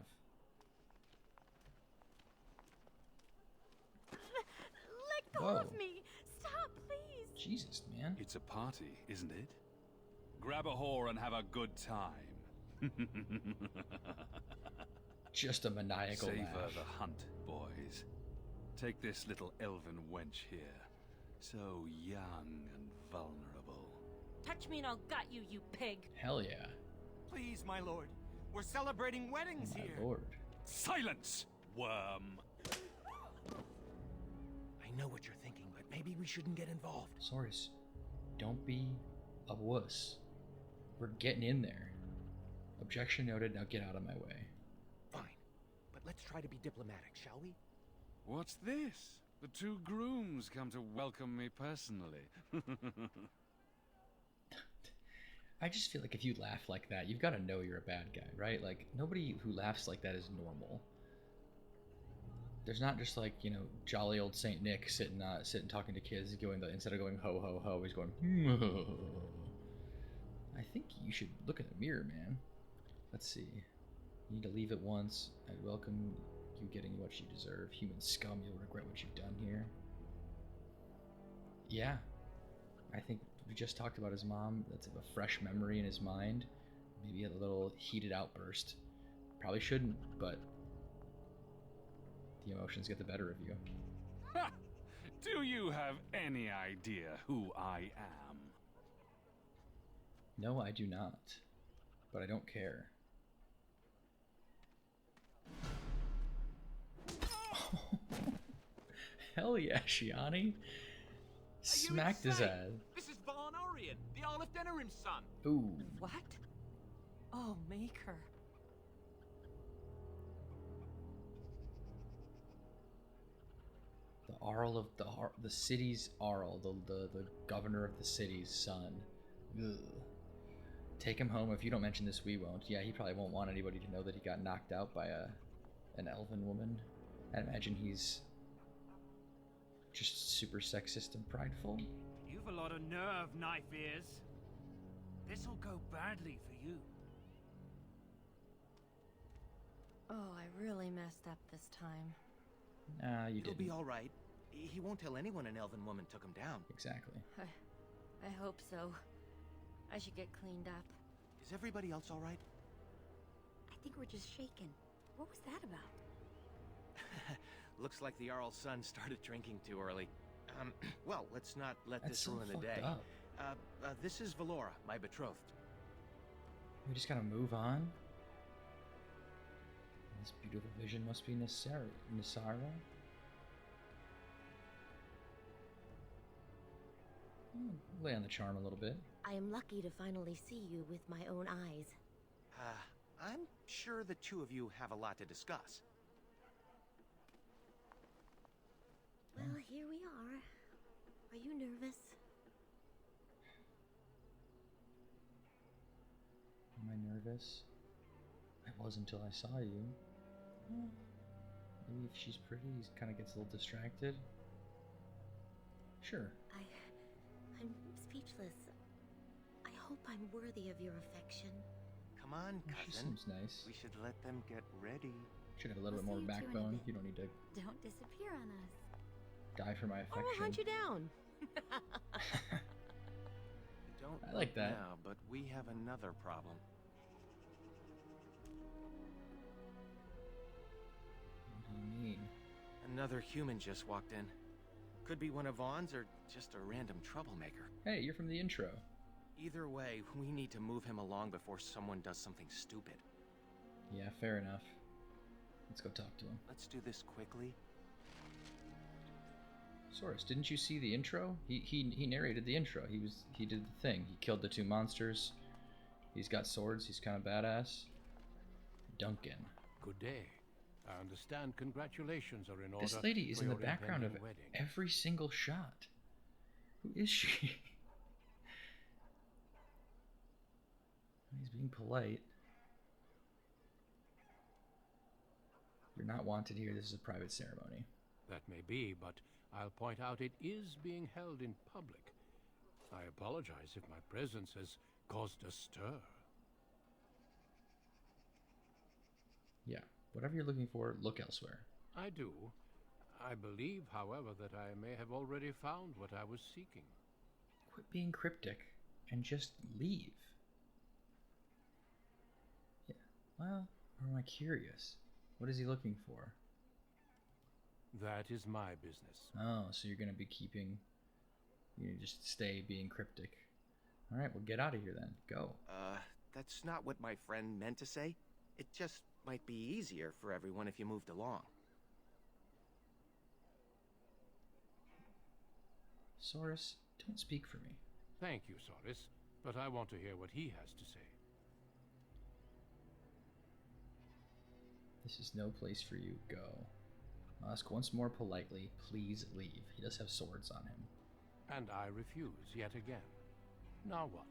go Whoa. of me! Stop, please! Jesus, man. It's a party, isn't it? Grab a whore and have a good time. Just a maniacal Savor laugh. the hunt, boys. Take this little elven wench here. So young and vulnerable. Touch me and I'll gut you, you pig. Hell yeah. Please, my lord. We're celebrating weddings My here. lord. Silence, worm! I know what you're thinking, but maybe we shouldn't get involved. Soris, don't be a wuss. We're getting in there. Objection noted, now get out of my way. Fine, but let's try to be diplomatic, shall we? What's this? The two grooms come to welcome me personally. I just feel like if you laugh like that, you've got to know you're a bad guy, right? Like, nobody who laughs like that is normal. There's not just like, you know, jolly old Saint Nick sitting talking to kids, instead of going ho ho ho, he's going. I think you should look in the mirror, man. Let's see. You need to leave at once. I welcome you getting what you deserve. Human scum, you'll regret what you've done here. Yeah. I think we just talked about his mom. That's a fresh memory in his mind. Maybe a little heated outburst. Probably shouldn't, but the emotions get the better of you. Ha! Do you have any idea who I am? No, I do not. But I don't care. Hell yeah, Shiani. Smacked his ass. This is Vaughn Orion, the Earl of Denerim's son. Ooh. What? Oh, Maker. The Arl of the city's Arl, the governor of the city's son. Ugh. Take him home. If you don't mention this, we won't. Yeah, he probably won't want anybody to know that he got knocked out by an elven woman. I imagine he's just super sexist and prideful. You've a lot of nerve, knife ears. This'll go badly for you. Oh, I really messed up this time. Nah, you It'll didn't. be all right. He won't tell anyone an elven woman took him down. Exactly. I hope so. I should get cleaned up. Is everybody else all right? I think we're just shaken. What was that about? Looks like the Jarl's son started drinking too early. Well, let's not let That's this so ruin the fucked day. up. This is Valora, my betrothed. We just gotta move on. This beautiful vision must be Nisara. Lay on the charm a little bit. I am lucky to finally see you with my own eyes. I'm sure the two of you have a lot to discuss. Well, here we are. Are you nervous? Am I nervous? I was until I saw you. Maybe if she's pretty, he kind of gets a little distracted. Sure. I'm speechless. I hope I'm worthy of your affection. Come on, cousin. She seems nice. We should let them get ready. Should have a little bit more backbone. You don't need to Don't disappear on us. die for my affection. I'll hunt you down. Don't I like look that. now, but we have another problem. What do you mean? Another human just walked in. Could be one of Vaughn's or just a random troublemaker. Hey, you're from the intro. Either way, we need to move him along before someone does something stupid. Yeah, fair enough. Let's go talk to him. Let's do this quickly. Soros, didn't you see the intro? He narrated the intro. He did the thing. He killed the two monsters. He's got swords. He's kind of badass. Duncan. Good day. I understand congratulations are in order. This lady is for in the your background of impending wedding. every single shot. Who is she? He's being polite. You're not wanted here. This is a private ceremony. That may be, but I'll point out it is being held in public. I apologize if my presence has caused a stir. Yeah, whatever you're looking for, look elsewhere. I do. I believe, however, that I may have already found what I was seeking. Quit being cryptic and just leave. Yeah, well, or am I curious? What is he looking for? That is my business. Oh, so you're going to be keeping... You just stay being cryptic. Alright, well get out of here then. Go. That's not what my friend meant to say. It just might be easier for everyone if you moved along. Soris, don't speak for me. Thank you, Soris, but I want to hear what he has to say. This is no place for you. Go. I'll ask once more politely, please leave. He does have swords on him. And I refuse yet again. Now what?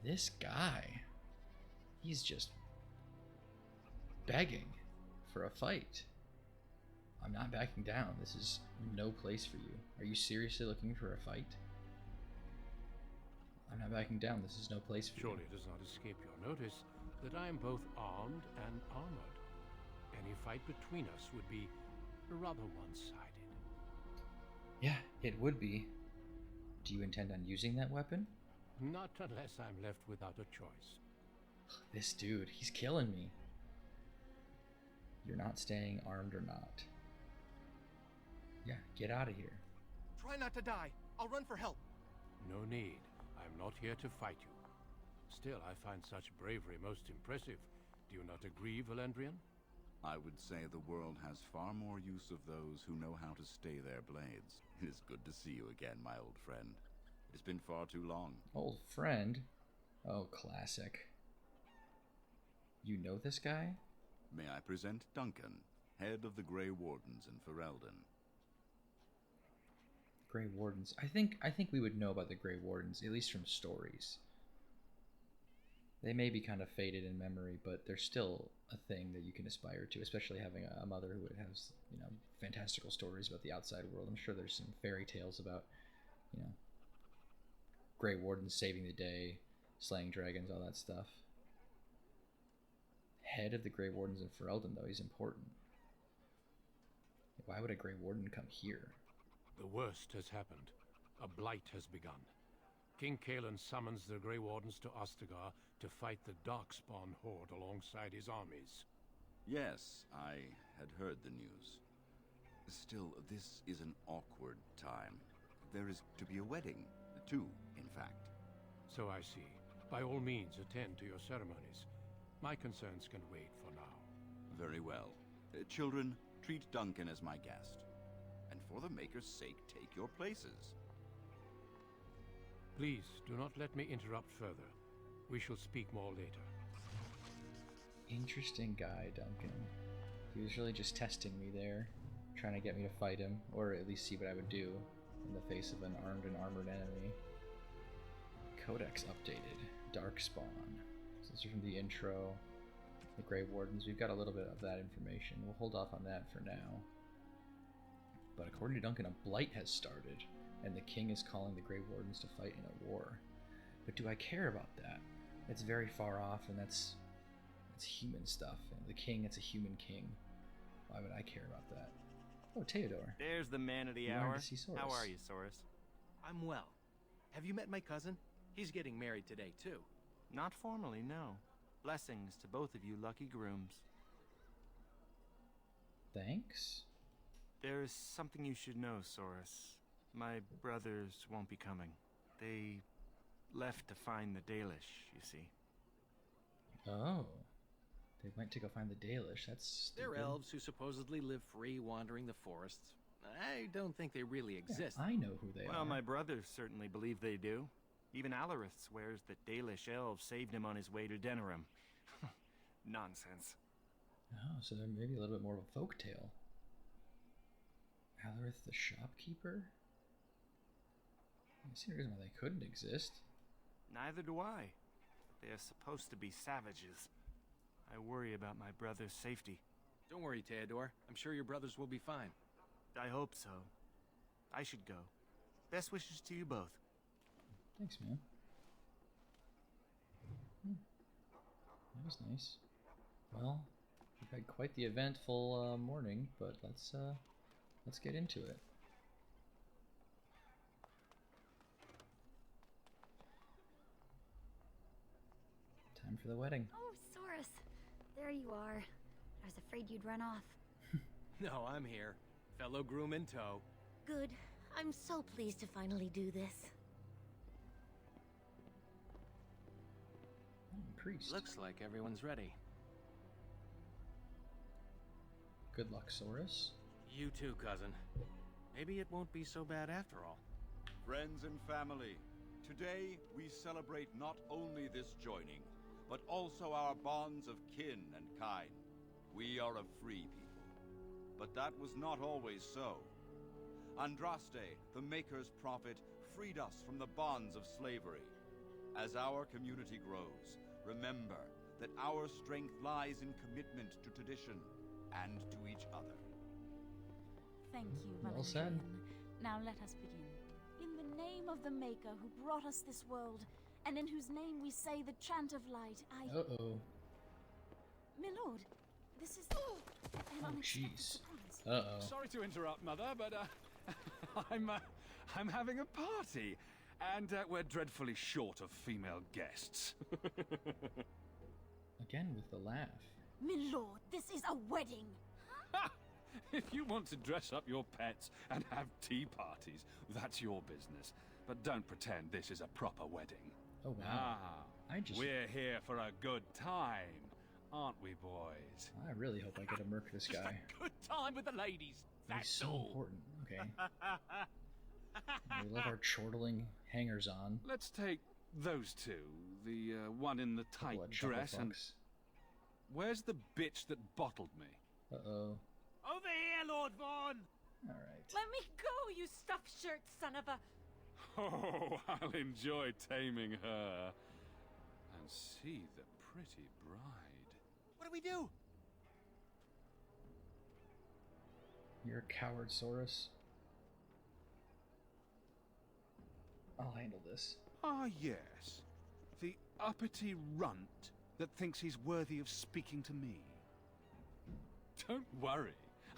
This guy, he's just begging for a fight. I'm not backing down. This is no place for you. Are you seriously looking for a fight? I'm not backing down. This is no place for you. Surely it does not escape your notice that I am both armed and armored. Any fight between us would be rather one-sided. Yeah, it would be. Do you intend on using that weapon? Not unless I'm left without a choice. This dude, he's killing me. You're not staying armed or not. Yeah, get out of here. Try not to die. I'll run for help. No need. I'm not here to fight you. Still, I find such bravery most impressive. Do you not agree, Valendrian? I would say the world has far more use of those who know how to stay their blades. It is good to see you again, my old friend. It's been far too long. Old friend? Oh, classic. You know this guy? May I present Duncan, head of the Grey Wardens in Ferelden. Grey Wardens. I think we would know about the Grey Wardens, at least from stories. They may be kind of faded in memory, but they're still a thing that you can aspire to, especially having a mother who has, you know, fantastical stories about the outside world. I'm sure there's some fairy tales about, you know, Grey Wardens saving the day, slaying dragons, all that stuff. Head of the Grey Wardens in Ferelden, though, he's important. Why would a Grey Warden come here? The worst has happened. A blight has begun. King Kalen summons the Grey Wardens to Ostagar to fight the Darkspawn horde alongside his armies. Yes, I had heard the news. Still, this is an awkward time. There is to be a wedding. Two, in fact. So I see. By all means, attend to your ceremonies. My concerns can wait for now. Very well. Children, treat Duncan as my guest. And for the Maker's sake, take your places. Please, do not let me interrupt further. We shall speak more later. Interesting guy, Duncan. He was really just testing me there, trying to get me to fight him, or at least see what I would do in the face of an armed and armored enemy. Codex updated. Darkspawn. So this is from the intro. The Grey Wardens. We've got a little bit of that information. We'll hold off on that for now. But according to Duncan, a blight has started, and the king is calling the Grey Wardens to fight in a war. But do I care about that? It's very far off, and that's human stuff. And the king, it's a human king. Why would I care about that? Oh, Theodore. There's the man of the You hour. wanted to see Soris. How are you, Soris? I'm well. Have you met my cousin? He's getting married today, too. Not formally, no. Blessings to both of you lucky grooms. Thanks? There is something you should know, Soris. My brothers won't be coming. They left to find the Dalish, you see. Oh. They went to go find the Dalish. That's stupid. They're elves who supposedly live free wandering the forests. I don't think they really exist. Yeah, I know who they are. Well, my brothers certainly believe they do. Even Alarith swears that Dalish elves saved him on his way to Denerim. Nonsense. Oh, so they're maybe a little bit more of a folktale. Alarith the shopkeeper? I see no reason why they couldn't exist. Neither do I. They are supposed to be savages. I worry about my brother's safety. Don't worry, Theodore. I'm sure your brothers will be fine. I hope so. I should go. Best wishes to you both. Thanks, man. That was nice. Well, We've had quite the eventful morning, but let's get into it. Time for the wedding. Oh, Soros. There you are. I was afraid you'd run off. No, I'm here. Fellow groom in tow. Good. I'm so pleased to finally do this. Priest. Looks like everyone's ready. Good luck, Soros. You too, cousin. Maybe it won't be so bad after all. Friends and family, today we celebrate not only this joining, but also our bonds of kin and kind. We are a free people. But that was not always so. Andraste, the Maker's prophet, freed us from the bonds of slavery. As our community grows, remember that our strength lies in commitment to tradition and to each other. Thank you, Well said. Now let us begin. In the name of the Maker who brought us this world, and in whose name we say the chant of light, I... Uh-oh. My lord, this is... an Oh, unexpected jeez. surprise. Uh-oh. Sorry to interrupt, Mother, but I'm having a party, and we're dreadfully short of female guests. Again with the laugh. My lord, this is a wedding! If you want to dress up your pets and have tea parties, that's your business. But don't pretend this is a proper wedding. Oh, wow. We're here for a good time, aren't we, boys? I really hope I get to murk this guy. Good time with the ladies. He's That's so all. important. Okay. We love our chortling hangers-on. Let's take those two. The one in the tight Couple of dress chuckle and... fucks. Where's the bitch that bottled me? Uh-oh. Over here, Lord Vaughn. All right. Let me go, you stuffed shirt son of a... Oh, I'll enjoy taming her. And see the pretty bride. What do we do? You're a coward, Soros. I'll handle this. Ah, yes. The uppity runt that thinks he's worthy of speaking to me. Don't worry.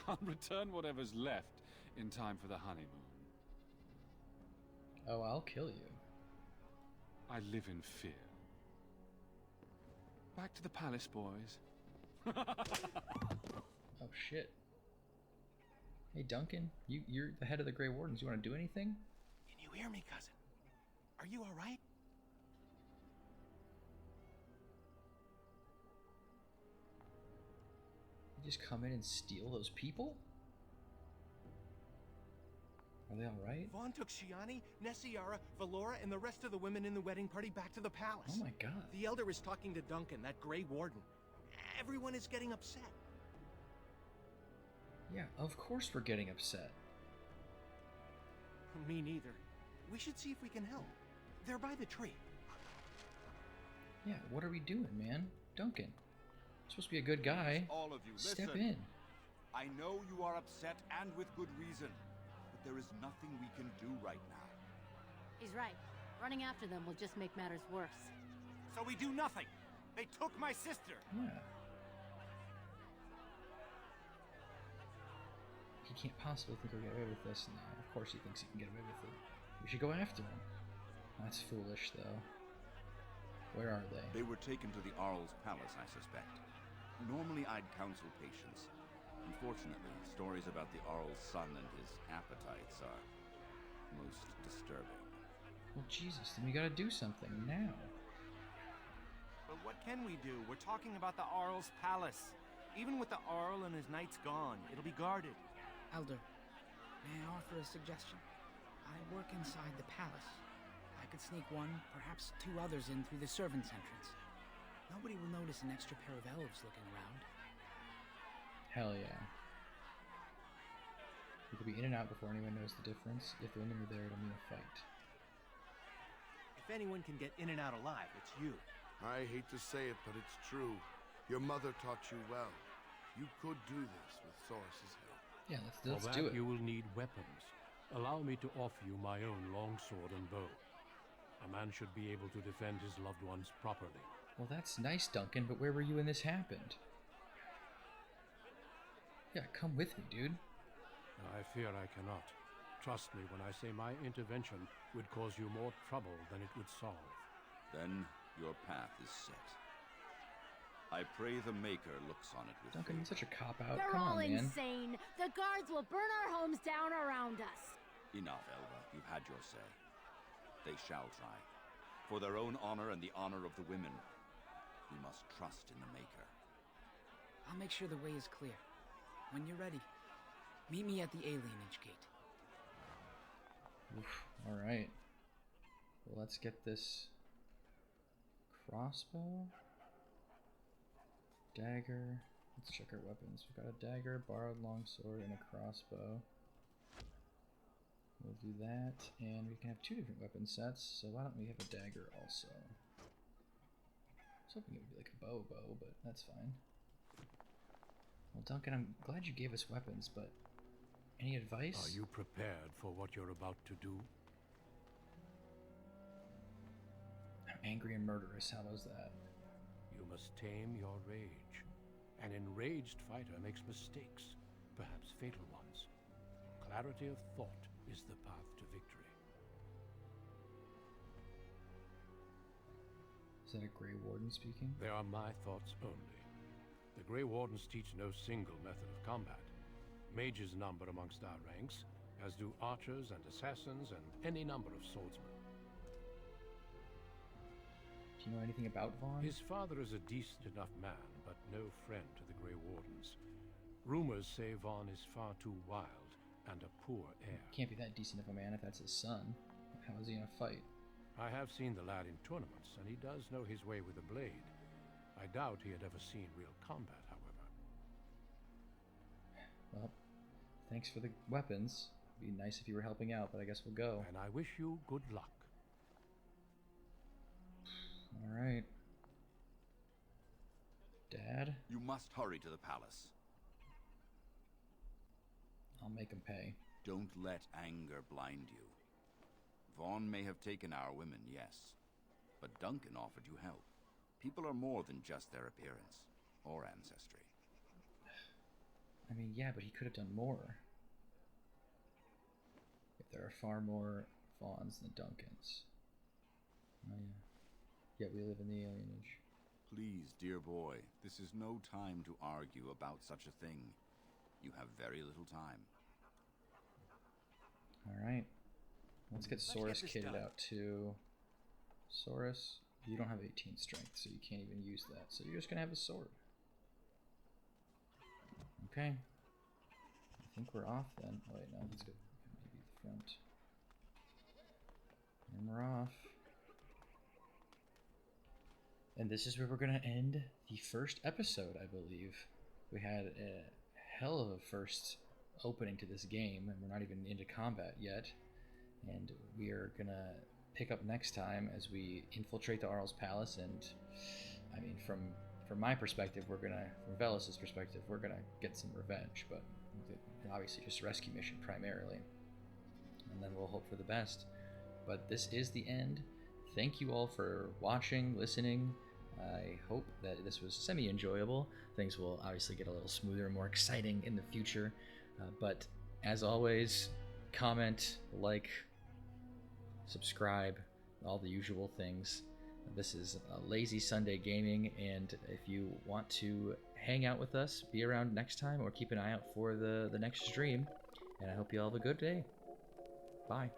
I'll return whatever's left in time for the honeymoon. Oh, I'll kill you. I live in fear. Back to the palace, boys. Oh, shit. Hey, Duncan, you're the head of the Grey Wardens. You want to do anything? Can you hear me, cousin? Are you all right? You just come in and steal those people? Are they all right? Vaughn took Shiani, Nessiara, Valora, and the rest of the women in the wedding party back to the palace. Oh my god. The Elder is talking to Duncan, that Grey Warden. Everyone is getting upset. Yeah, of course we're getting upset. Me neither. We should see if we can help. They're by the tree. Yeah, what are we doing, man? Duncan, you're supposed to be a good guy. All of you, Step listen. in. I know you are upset and with good reason, but there is nothing we can do right now. He's right. Running after them will just make matters worse. So we do nothing. They took my sister. Yeah. He can't possibly think he'll get away with this. No, of course he thinks he can get away with it. We should go after him. That's foolish, though. Where are they? They were taken to the Arl's palace, I suspect. Normally I'd counsel patience. Unfortunately, stories about the Arl's son and his appetites are most disturbing. Well, Jesus, then we gotta do something now. But what can we do? We're talking about the Arl's palace. Even with the Arl and his knights gone, it'll be guarded. Elder, may I offer a suggestion? I work inside the palace. I could sneak one, perhaps two others in through the servants' entrance. Nobody will notice an extra pair of elves looking around. Hell yeah. We could be in and out before anyone knows the difference. If the women are there, it'll mean a fight. If anyone can get in and out alive, it's you. I hate to say it, but it's true. Your mother taught you well. You could do this with Soros's help. Yeah, let's For do that it. you will need weapons. Allow me to offer you my own longsword and bow. A man should be able to defend his loved ones properly. Well, that's nice, Duncan, but where were you when this happened? Yeah, come with me, dude. I fear I cannot. Trust me when I say my intervention would cause you more trouble than it would solve. Then your path is set. I pray the Maker looks on it with Duncan, you're such a cop-out. They're Come all on, man. insane. The guards will burn our homes down around us. Enough, Elva. You've had your say. They shall try. For their own honor and the honor of the women, we must trust in the Maker. I'll make sure the way is clear. When you're ready, meet me at the alienage gate. Oof, all right. Well, let's get this crossbow, dagger. Let's check our weapons. We've got a dagger, borrowed longsword, and a crossbow. We'll do that, and we can have 2 different weapon sets, so why don't we have a dagger also? I was hoping it would be like a bow, but that's fine. Well, Duncan, I'm glad you gave us weapons, but any advice? Are you prepared for what you're about to do? I'm angry and murderous. How was that? You must tame your rage. An enraged fighter makes mistakes, perhaps fatal ones. Clarity of thought is the path to victory. Is that a Grey Warden speaking? They are my thoughts only. The Grey Wardens teach no single method of combat. Mages number amongst our ranks, as do archers and assassins and any number of swordsmen. Do you know anything about Vaughn? His father is a decent enough man, but no friend to the Grey Wardens. Rumors say Vaughn is far too wild and a poor heir. Can't be that decent of a man if that's his son. How is he gonna fight? I have seen the lad in tournaments, and he does know his way with a blade. I doubt he had ever seen real combat, however. Well, thanks for the weapons. It'd be nice if you were helping out, but I guess we'll go. And I wish you good luck. Alright. Dad? You must hurry to the palace. I'll make him pay. Don't let anger blind you. Vaughn may have taken our women, yes, but Duncan offered you help. People are more than just their appearance or ancestry. I mean, yeah, but he could have done more. If there are far more Vaughns than Duncans. Oh, yeah. Yet we live in the alienage. Please, dear boy, this is no time to argue about such a thing. You have very little time. Alright. Let's get Saurus kitted out too. Saurus, you don't have 18 strength, so you can't even use that. So you're just gonna have a sword. Okay. I think we're off then. Oh wait, no, let's go maybe the front. And we're off. And this is where we're gonna end the first episode, I believe. We had a hell of a first opening to this game, and we're not even into combat yet. And we are gonna pick up next time as we infiltrate the Arl's Palace. And I mean, from my perspective, from Velus's perspective, we're gonna get some revenge, but obviously just a rescue mission primarily. And then we'll hope for the best. But this is the end. Thank you all for watching, listening. I hope that this was semi-enjoyable. Things will obviously get a little smoother and more exciting in the future. But as always, comment, like, subscribe, all the usual things. This is Lazy Sunday Gaming, and if you want to hang out with us, be around next time, or keep an eye out for the next stream. And I hope you all have a good day. Bye.